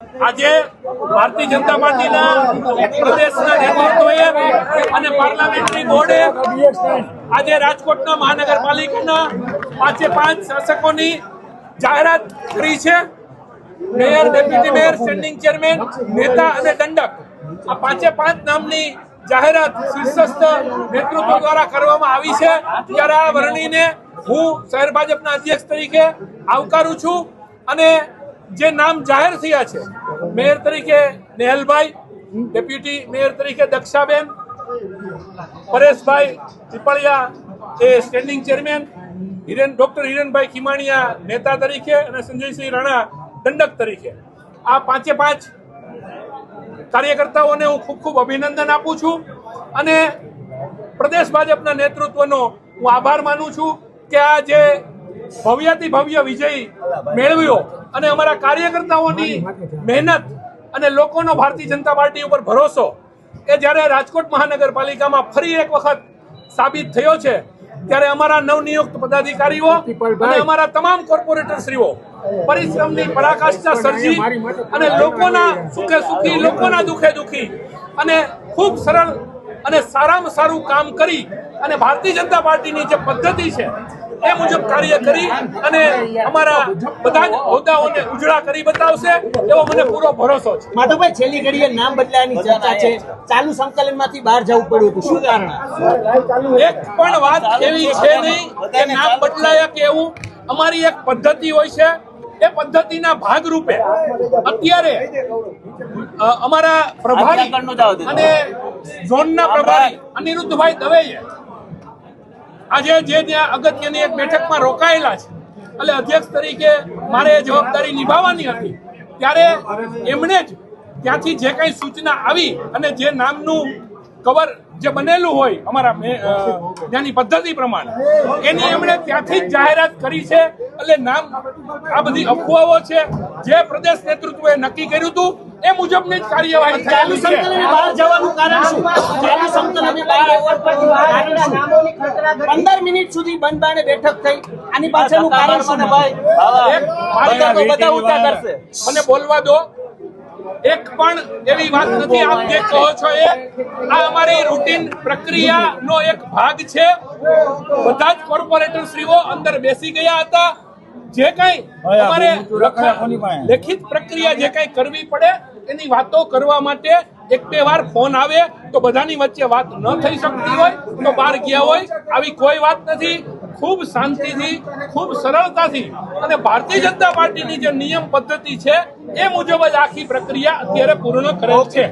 આજે ભારતીય જનતા પાર્ટીના પ્રદેશના નેતૃત્વએ અને પાર્લામેન્ટરી બોર્ડે આજે રાજકોટના મહાનગરપાલિકાના 5 શાસકોની જાહેરાત કરી છે। Mayor, deputy mayor, standing chairman, નેતા અને દંડક આ 5 નામની જાહેરાત શીર્ષસ્થ નેતૃત્વ દ્વારા કરવામાં આવી છે। ત્યારે આ વરણીને હું શહેર ભાજપના અધ્યક્ષ તરીકે આવકારું છું અને જે નામ જાહેર થયા છે, મેયર તરીકે નેહલભાઈ, ડેપ્યુટી મેયર તરીકે દક્ષાબેન, પરેશભાઈ પીપળિયા એ સ્ટેન્ડિંગ ચેરમેન, ડોક્ટર હિરેનભાઈ ખીમાણીયા નેતા તરીકે અને સંજયસિંહ રાણા દંડક તરીકે આ 5 કાર્યકર્તાઓને હું ખૂબ અભિનંદન આપું છું અને પ્રદેશ ભાજપના નેતૃત્વનો હું આભાર માનું છું કે આ જે ભવ્યાતિ ભવ્ય વિજય મેળવ્યો અને અમારા કાર્યકર્તાઓની મહેનત અને લોકોનો ભારતીય જનતા પાર્ટી ઉપર ભરોસો એ જ્યારે રાજકોટ મહાનગરપાલિકામાં ફરી એક વખત સાબિત થયો છે, ત્યારે અમારા નવનિયુક્ત પદાધિકારીઓ અને અમારા તમામ કોર્પોરેટરશ્રીઓ પરિશ્રમની પરાકાષ્ઠા સર્જી અને લોકોના સુખે સુખી, લોકોના દુખે દુખી અને ખૂબ સરળ અને સારામાં સારું કામ કરી અને ભારતીય જનતા પાર્ટીની જે પદ્ધતિ છે એ મુજબ કાર્ય કરી અને અમારા બધા જ હોદ્દાઓને ઉજળા કરી બતાવશે એવો મને પૂરો ભરોસો છે। માધવભાઈ, છેલ્લી ઘડીએ નામ બદલાયાની ચર્ચા છે, ચાલુ સંકલનમાંથી બહાર જવું પડ્યું હતું, શું કારણ? એક પણ વાત એવી છે નહીં કે નામ બદલાયા કે એવું। અમારી એક પદ્ધતિ હોય છે, એ પદ્ધતિના ભાગરૂપે અત્યારે અમારા પ્રભારી અને ઝોનના પ્રભારી અનિરુદ્ધભાઈ દવેએ આજે જે ત્યાં અગત્યની એક બેઠકમાં રોકાયેલા છે, એટલે અધ્યક્ષ તરીકે મારે જવાબદારી નિભાવવાની હતી, ત્યારે એમણે જ ત્યાંથી જે કઈ સૂચના આવી અને જે નામનું કવર જે બનેલું હોય અમારા ત્યાંની પદ્ધતિ પ્રમાણે એની એમણે ત્યાંથી જ જાહેરાત કરી છે। એટલે નામ આ બધી અફવાઓ છે, જે પ્રદેશ નેતૃત્વએ નક્કી કર્યું હતું એ મુજબની જ કાર્યવાહી ચાલુ સંકલન બહાર જવાનું કારણ શું? ચાલુ સંકલન 15 મિનિટ સુધી બંધ બારણે બેઠક થઈ, આની પાછળનું કારણ શું? મને બોલવા દો। એક પણ એવી વાત નથી આપ જે કહો છો એ આ અમારી રૂટીન પ્રક્રિયાનો એક ભાગ છે। બધા જ કોર્પોરેટર શ્રીઓ અંદર બેસી ગયા હતા। જે કઈ અમારે લેખિત પ્રક્રિયા જે કઈ કરવી પડે એની વાતો કરવા માટે 1-2 વાર ફોન આવે તો બધાની વચ્ચે વાત ન થઈ શકતી હોય તો બહાર ગયા હોય, આવી કોઈ વાત નથી। ખૂબ શાંતિથી, ખૂબ સરળતાથી અને ભારતીય જનતા પાર્ટીની જે નિયમ પદ્ધતિ છે એ મુજબ જ આખી પ્રક્રિયા અત્યારે પૂર્ણ કરેલ છે।